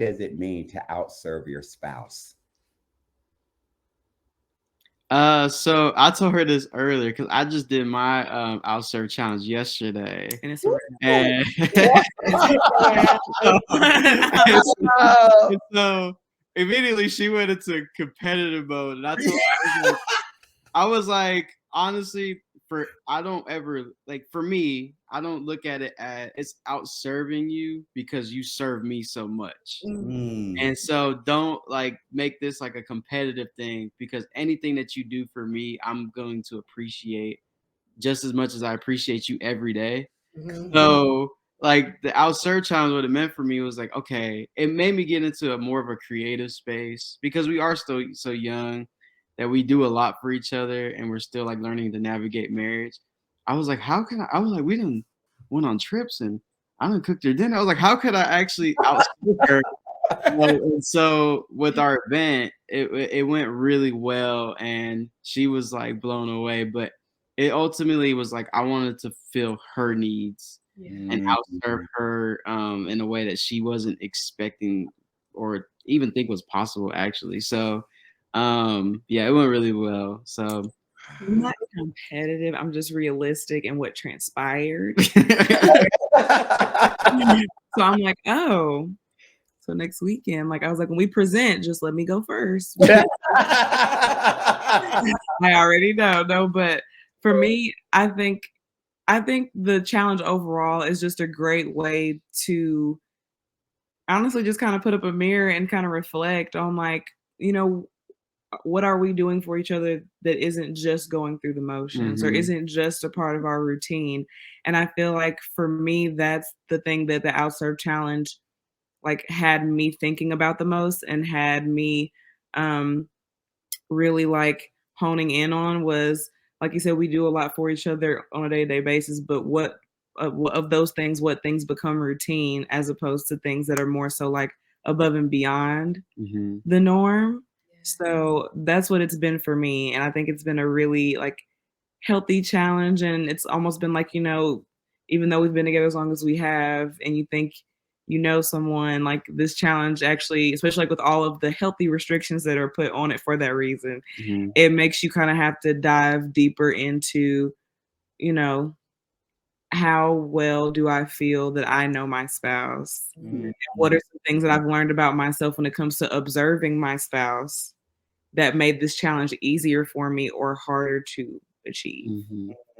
does it mean to outserve your spouse? So I told her this earlier because I just did my OutServed challenge yesterday, And it's a and, and so immediately she went into competitive mode, and I told her, I was like, honestly, I don't ever like, for me, I don't look at it as it's outserving you because you serve me so much. And so don't like make this like a competitive thing, because anything that you do for me, I'm going to appreciate just as much as I appreciate you every day. So like the outserve challenge, what it meant for me was like, okay, it made me get into a more of a creative space because we are still so young that we do a lot for each other and we're still like learning to navigate marriage. I was like, how can I was like, we done went on trips and I done cooked her dinner. I was like, how could I actually outserve her? And so with our event, it went really well, and she was like blown away. But it ultimately was like I wanted to fill her needs and outserve her in a way that she wasn't expecting or even think was possible, actually. So yeah, it went really well. So I'm not competitive. I'm just realistic in what transpired. So I'm like, oh, so next weekend, like I was like, when we present, just let me go first. I already know, no, but for me, I think the challenge overall is just a great way to honestly just kind of put up a mirror and kind of reflect on like, you know, what are we doing for each other that isn't just going through the motions or isn't just a part of our routine. And I feel like for me, that's the thing that the OutServe challenge like had me thinking about the most and had me really like honing in on was like you said, we do a lot for each other on a day-to-day basis, but what of those things, what things become routine as opposed to things that are more so like above and beyond the norm. So that's what it's been for me. And I think it's been a really like healthy challenge. And it's almost been like, you know, even though we've been together as long as we have, and you think you know someone, like this challenge actually, especially like with all of the healthy restrictions that are put on it for that reason, it makes you kind of have to dive deeper into, you know, how well do I feel that I know my spouse? And what are some things that I've learned about myself when it comes to observing my spouse that made this challenge easier for me or harder to achieve?